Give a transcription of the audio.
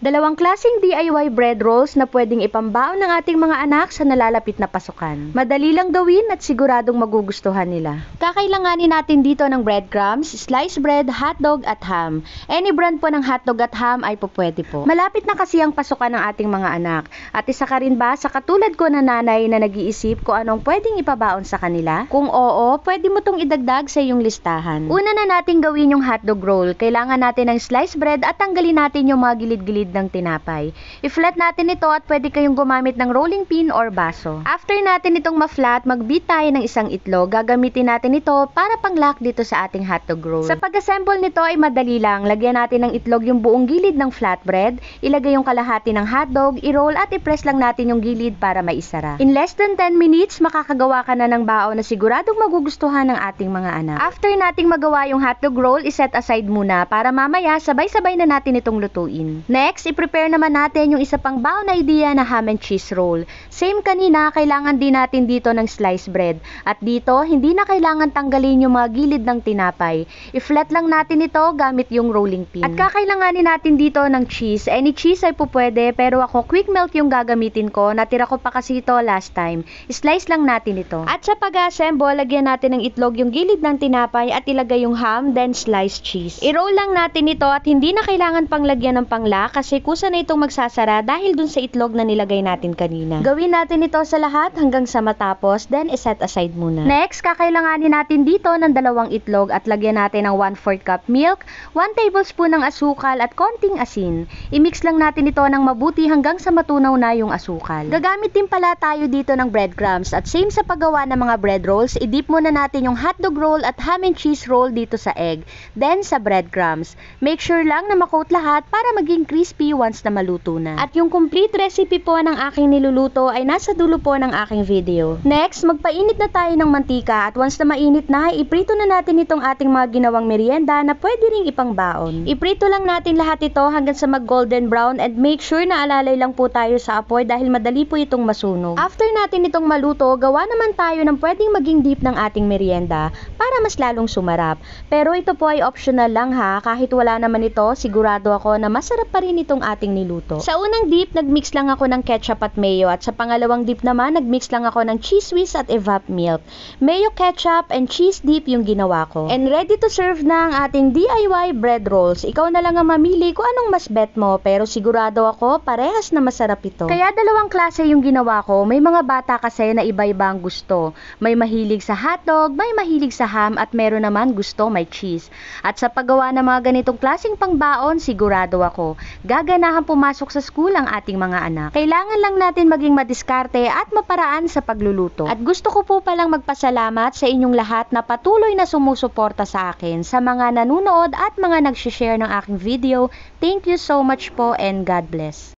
Dalawang klaseng DIY bread rolls na pwedeng ipambaon ng ating mga anak sa nalalapit na pasukan. Madali lang gawin at siguradong magugustuhan nila. Kakailanganin natin dito ng breadcrumbs, sliced bread, hotdog at ham. Any brand po ng hotdog at ham ay pwede po. Malapit na kasi ang pasukan ng ating mga anak. At isa ka rin ba sa katulad ko na nanay na nag-iisip kung anong pwedeng ipabaon sa kanila? Kung oo, pwede mo tong idagdag sa iyong listahan. Una na natin gawin yung hotdog roll. Kailangan natin ng sliced bread at tanggalin natin yung mga gilid-gilid ng tinapay. I-flat natin ito at pwede kayong gumamit ng rolling pin or baso. After natin itong ma-flat, mag-beat tayo ng isang itlog. Gagamitin natin ito para pang-lock dito sa ating hotdog roll. Sa pag-assemble nito ay madali lang. Lagyan natin ng itlog yung buong gilid ng flatbread, ilagay yung kalahati ng hotdog, i-roll at i-press lang natin yung gilid para maisara. In less than 10 minutes, makakagawa ka na ng baon na siguradong magugustuhan ng ating mga anak. After nating magawa yung hotdog roll, iset aside muna para mamaya sabay-sabay na natin itong lutuin. Next, i-prepare naman natin yung isa pang baon na idea na ham and cheese roll. Same kanina, kailangan din natin dito ng sliced bread. At dito, hindi na kailangan tanggalin yung mga gilid ng tinapay. I-flat lang natin ito gamit yung rolling pin. At kakailanganin natin dito ng cheese. Any cheese ay pwede, pero ako quick melt yung gagamitin ko. Natira ko pa kasi ito last time. I-slice lang natin ito. At sa pag-assemble, lagyan natin ng itlog yung gilid ng tinapay at ilagay yung ham, then sliced cheese. I-roll lang natin ito at hindi na kailangan pang lagyan ng pangla kasi kusa na itong magsasara dahil dun sa itlog na nilagay natin kanina. Gawin natin ito sa lahat hanggang sa matapos, then iset aside muna. Next, kakailanganin natin dito ng 2 itlog at lagyan natin ng 1/4 cup milk, 1 tablespoon ng asukal at konting asin. I-mix lang natin ito ng mabuti hanggang sa matunaw na yung asukal. Gagamit din pala tayo dito ng breadcrumbs at same sa paggawa ng mga bread rolls, i-dip muna natin yung hotdog roll at ham and cheese roll dito sa egg, then sa breadcrumbs. Make sure lang na makoat lahat para maging crispy once na maluto na. At yung complete recipe po ng aking niluluto ay nasa dulo po ng aking video. Next, magpainit na tayo ng mantika at once na mainit na, iprito na natin itong ating mga ginawang merienda na pwede ring ipangbaon. Iprito lang natin lahat ito hanggang sa mag-golden brown and make sure na alalay lang po tayo sa apoy dahil madali po itong masunog. After natin itong maluto, gawa naman tayo ng pwedeng maging dip ng ating merienda para mas lalong sumarap. Pero ito po ay optional lang ha, kahit wala naman ito, sigurado ako na masarap pa rin itong ating niluto. Sa unang dip, nagmix lang ako ng ketchup at mayo at sa pangalawang dip naman, nagmix lang ako ng cheese whiz at evap milk. Mayo, ketchup, and cheese dip yung ginawa ko. And ready to serve na ang ating DIY bread rolls. Ikaw na lang ang mamili kung anong mas bet mo, pero sigurado ako parehas na masarap ito. Kaya dalawang klase yung ginawa ko. May mga bata kasi na iba-iba ang gusto. May mahilig sa hotdog, may mahilig sa ham, at meron naman gusto may cheese. At sa paggawa ng mga ganitong klaseng pangbaon, sigurado ako gaganahan pumasok sa school ang ating mga anak. Kailangan lang natin maging madiskarte at maparaan sa pagluluto. At gusto ko po palang magpasalamat sa inyong lahat na patuloy na sumusuporta sa akin, sa mga nanonood at mga nag-share ng aking video. Thank you so much po and God bless.